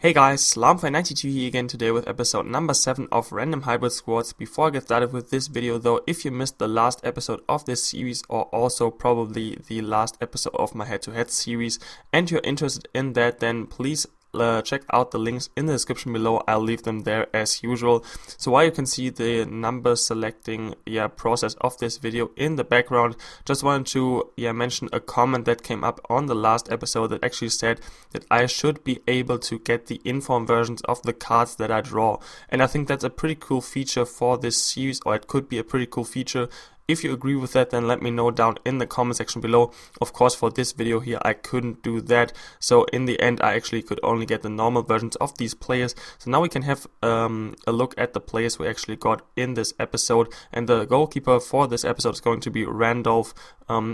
Hey guys, Slamfire92 here again today with episode number 7 of Random Hybrid Squads. Before I get started with this video though, if you missed the last episode of this series or also probably the last episode of my head-to-head series and you're interested in that, then please check out the links in the description below. I'll leave them there as usual. So while you can see the number selecting process of this video in the background, just wanted to mention a comment that came up on the last episode that actually said that I should be able to get the inform versions of the cards that I draw. And I think that's a pretty cool feature for this series, or it could be a pretty cool feature. If you agree with that, then let me know down in the comment section below. Of course, for this video here, I couldn't do that. So in the end, I actually could only get the normal versions of these players. So now we can have a look at the players we actually got in this episode. And the goalkeeper for this episode is going to be Randolph,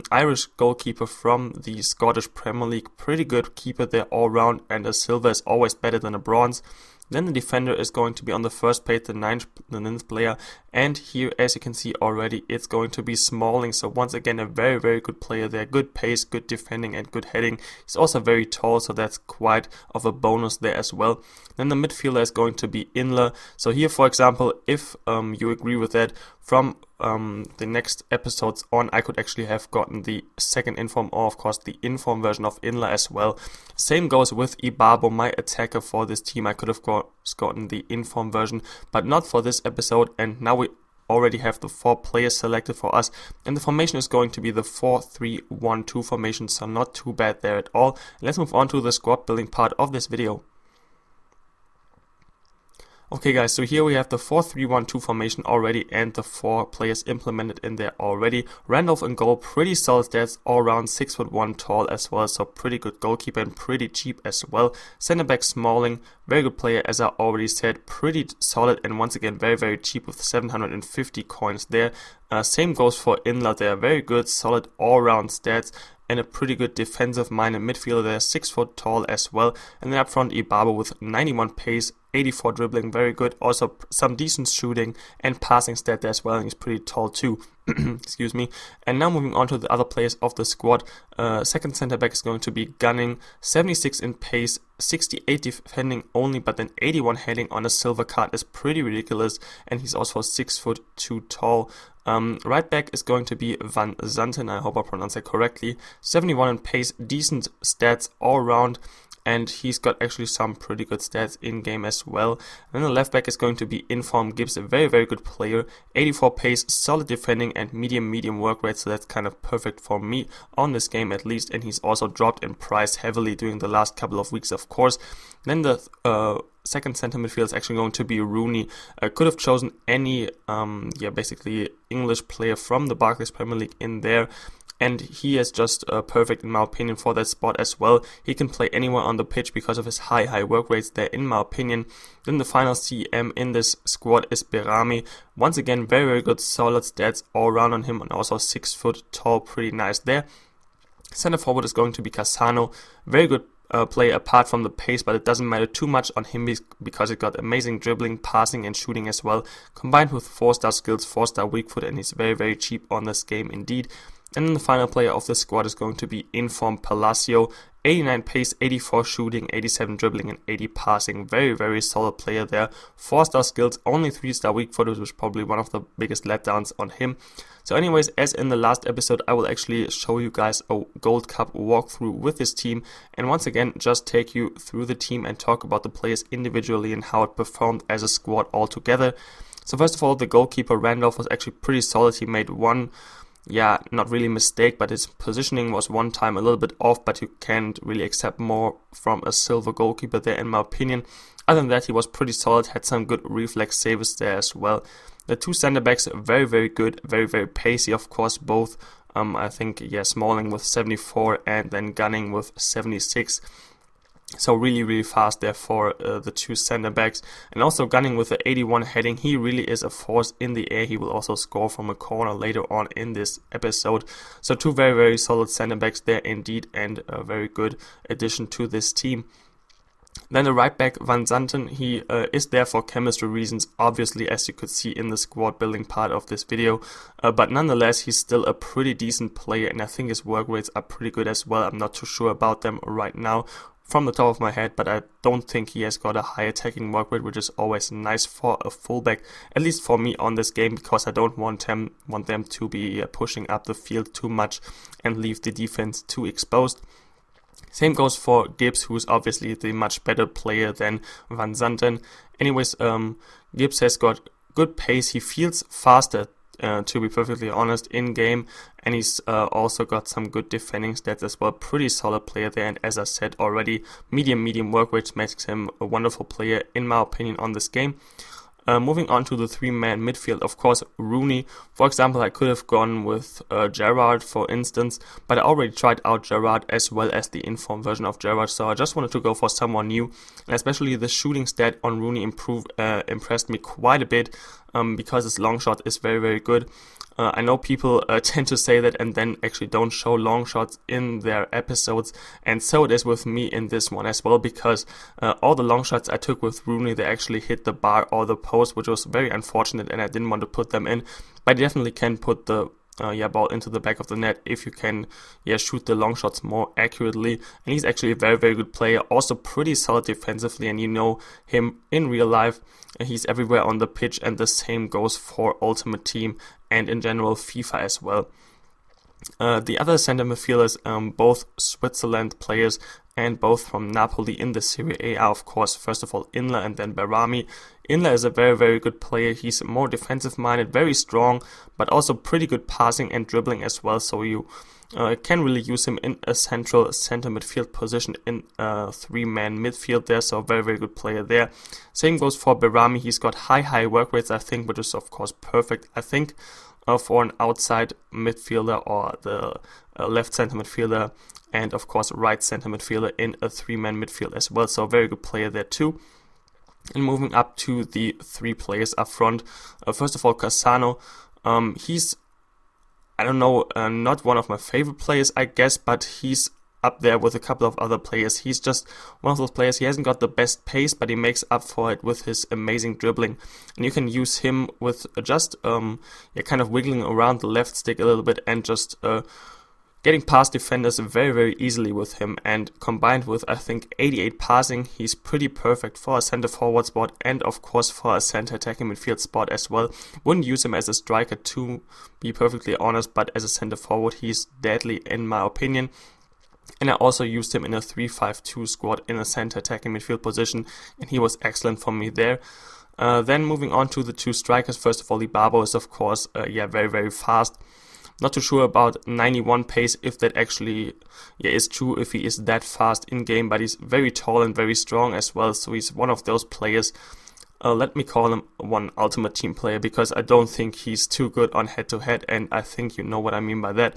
Irish goalkeeper from the Scottish Premier League. Pretty good keeper there all round, and a silver is always better than a bronze. Then the defender is going to be on the first page, the ninth player, and here, as you can see already, it's going to be Smalling. So once again, a very, very good player there. Good pace, good defending, and good heading. He's also very tall, so that's quite of a bonus there as well. Then the midfielder is going to be Inler. So here, for example, if you agree with that, from the next episodes on, I could actually have gotten the second inform, or of course the inform version of Inler as well. Same goes with Ibabo, my attacker for this team. I could have gotten the inform version, but not for this episode. And now we already have the 4 players selected for us, and the formation is going to be the 4-3-1-2 formation, so not too bad there at all. Let's move on to the squad building part of this video. Okay guys, so here we have the 4-3-1-2 formation already and the 4 players implemented in there already. Randolph in goal, pretty solid stats, all around 6'1" tall as well, so pretty good goalkeeper and pretty cheap as well. Center back Smalling, very good player as I already said, pretty solid and once again very, very cheap with 750 coins there. Same goes for Inler there, very good, solid all round stats and a pretty good defensive minded midfielder there, 6 foot tall as well. And then up front Ibabo with 91 pace, 84 dribbling, very good. Also some decent shooting and passing stat there as well, and he's pretty tall too. Excuse me. And now moving on to the other players of the squad. Second center back is going to be Gunning, 76 in pace, 68 defending only, but then 81 heading on a silver card is pretty ridiculous, and he's also 6'2" tall. Right back is going to be Van Zanten, I hope I pronounced that correctly, 71 in pace, decent stats all around, and he's got actually some pretty good stats in game as well. Then the left back is going to be Inform Gibbs, a very, very good player, 84 pace, solid defending and medium work rate, so that's kind of perfect for me on this game at least, and he's also dropped in price heavily during the last couple of weeks, of course. Then the second center midfield is actually going to be Rooney. I could have chosen any basically English player from the Barclays Premier League in there, and he is just perfect in my opinion for that spot as well. He can play anywhere on the pitch because of his high work rates there in my opinion. Then the final CM in this squad is Berami. Once again, very, very good solid stats all around on him, and also 6 foot tall, pretty nice there. Center forward is going to be Casano, very good play apart from the pace, but it doesn't matter too much on him because it got amazing dribbling, passing and shooting as well, combined with 4-star skills, 4-star weak foot, and he's very, very cheap on this game indeed. And then the final player of the squad is going to be Inform Palacio, 89 pace, 84 shooting, 87 dribbling and 80 passing. Very, very solid player there. 4-star skills, only 3-star weak foot, which was probably one of the biggest letdowns on him. So anyways, as in the last episode, I will actually show you guys a Gold Cup walkthrough with this team, and once again just take you through the team and talk about the players individually and how it performed as a squad altogether. So first of all, the goalkeeper Randolph was actually pretty solid. He made one not really mistake, but his positioning was one time a little bit off, but you can't really accept more from a silver goalkeeper there in my opinion. Other than that, he was pretty solid, had some good reflex saves there as well. The 2 center backs, very, very good, very, very pacey, of course, both. I think, Smalling with 74 and then Gunning with 76. So really, really fast there for the 2 center backs. And also Gunning with the 81 heading. He really is a force in the air. He will also score from a corner later on in this episode. So 2 very, very solid center backs there indeed, and a very good addition to this team. Then the right back, Van Zanten, he is there for chemistry reasons, obviously, as you could see in the squad building part of this video. But nonetheless, he's still a pretty decent player, and I think his work rates are pretty good as well. I'm not too sure about them right now. from the top of my head, but I don't think he has got a high attacking work rate, which is always nice for a fullback, at least for me on this game, because I don't want them to be pushing up the field too much and leave the defense too exposed. Same goes for Gibbs, who's obviously the much better player than Van Zanten. Anyways, Gibbs has got good pace. He feels faster, to be perfectly honest, in game, and he's also got some good defending stats as well. Pretty solid player there, and as I said already, medium work rate makes him a wonderful player in my opinion on this game. Moving on to the three-man midfield, of course, Rooney. For example, I could have gone with Gerrard, for instance, but I already tried out Gerrard as well as the informed version of Gerrard, so I just wanted to go for someone new, and especially the shooting stat on Rooney impressed me quite a bit, because his long shot is very good. I know people tend to say that and then actually don't show long shots in their episodes, and so it is with me in this one as well, because all the long shots I took with Rooney, they actually hit the bar or the post, which was very unfortunate, and I didn't want to put them in. But I definitely can put the ball into the back of the net if you can shoot the long shots more accurately. And he's actually a very good player, also pretty solid defensively, and you know him in real life. He's everywhere on the pitch, and the same goes for Ultimate Team and in general FIFA as well. The other center midfielders, both Switzerland players and both from Napoli in the Serie A, are of course first of all Inler and then Berami. Inler is a very good player. He's more defensive minded, very strong, but also pretty good passing and dribbling as well, so you can really use him in a central center midfield position in a three-man midfield there, so very good player there. Same goes for Berami. He's got high work rates, I think, which is of course perfect, I think, for an outside midfielder or the left center midfielder, and of course right center midfielder in a three-man midfield as well, so a very good player there too. And moving up to the three players up front, first of all Cassano. He's, I don't know, not one of my favorite players, I guess, but he's up there with a couple of other players. He's just one of those players. He hasn't got the best pace, but he makes up for it with his amazing dribbling. And you can use him with just kind of wiggling around the left stick a little bit and just getting past defenders very easily with him. And combined with, I think, 88 passing, he's pretty perfect for a center forward spot and of course for a center attacking midfield spot as well. Wouldn't use him as a striker, to be perfectly honest, but as a center forward he's deadly in my opinion. And I also used him in a 3-5-2 squad in a center attacking midfield position, and he was excellent for me there. Then moving on to the two strikers, first of all, Ibabo is of course very fast. Not too sure about 91 pace, if that actually is true, if he is that fast in game, but he's very tall and very strong as well, so he's one of those players. Let me call him one Ultimate Team player, because I don't think he's too good on head-to-head, and I think you know what I mean by that.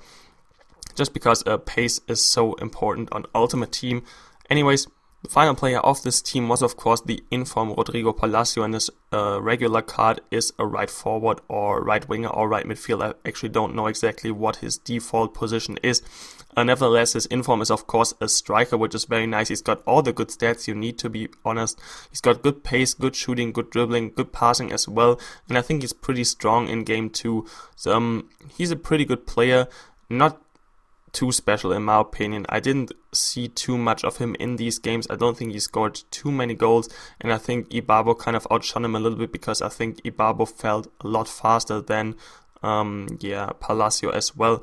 Just because pace is so important on Ultimate Team. Anyways, the final player of this team was of course the inform Rodrigo Palacio, and his regular card is a right forward or right winger or right midfield. I actually don't know exactly what his default position is. Nevertheless, his inform is of course a striker, which is very nice. He's got all the good stats you need, to be honest. He's got good pace, good shooting, good dribbling, good passing as well, and I think he's pretty strong in game too. So, he's a pretty good player, not too special in my opinion. I didn't see too much of him in these games. I don't think he scored too many goals, and I think Ibabo kind of outshone him a little bit, because I think Ibabo felt a lot faster than Palacio as well.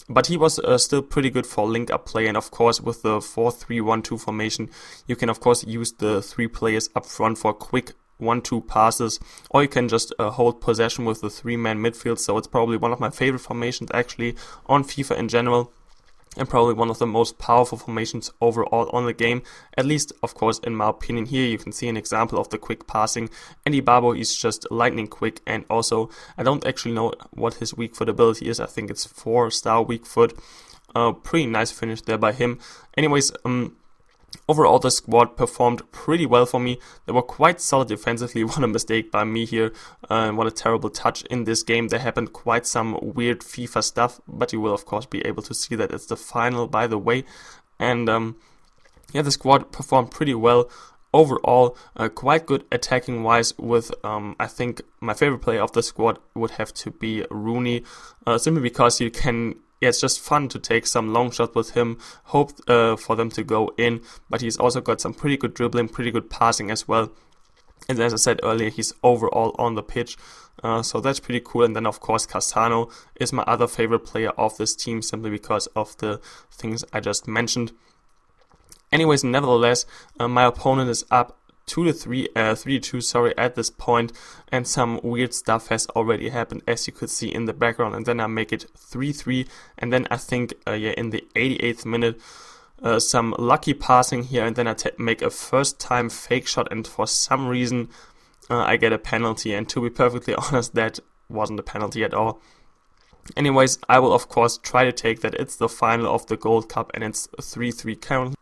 But he was still pretty good for link-up play, and of course with the 4-3-1-2 formation you can of course use the three players up front for quick 1-2 passes, or you can just hold possession with the three-man midfield. So it's probably one of my favorite formations actually on FIFA in general, and probably one of the most powerful formations overall on the game, at least of course in my opinion. Here you can see an example of the quick passing, and Ibabo is just lightning quick, and also I don't actually know what his weak foot ability is. I think it's 4-star weak foot. Pretty nice finish there by him. Anyways, overall, the squad performed pretty well for me. They were quite solid defensively. What a mistake by me here. What a terrible touch in this game. There happened quite some weird FIFA stuff, but you will of course be able to see that it's the final, by the way. And the squad performed pretty well. Overall, quite good attacking wise, with I think my favorite player of the squad would have to be Rooney, simply because you can yeah, it's just fun to take some long shots with him, hope for them to go in, but he's also got some pretty good dribbling, pretty good passing as well. And as I said earlier, he's overall on the pitch, so that's pretty cool. And then of course Castano is my other favorite player of this team, simply because of the things I just mentioned. Anyways, nevertheless, my opponent is up 3-2, at this point, and some weird stuff has already happened, as you could see in the background, and then I make it 3-3, and then I think in the 88th minute some lucky passing here, and then I make a first time fake shot, and for some reason I get a penalty, and to be perfectly honest, that wasn't a penalty at all. Anyways, I will of course try to take that. It's the final of the Gold Cup, and it's 3-3 currently.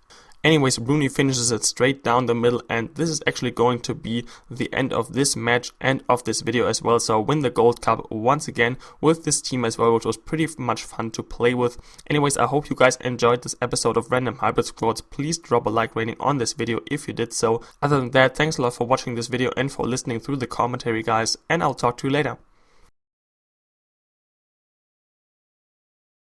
Anyways, Rooney finishes it straight down the middle, and this is actually going to be the end of this match and of this video as well. So I win the Gold Cup once again with this team as well, which was pretty much fun to play with. Anyways, I hope you guys enjoyed this episode of Random Hybrid Squads. Please drop a like rating on this video if you did so. Other than that, thanks a lot for watching this video and for listening through the commentary, guys, and I'll talk to you later.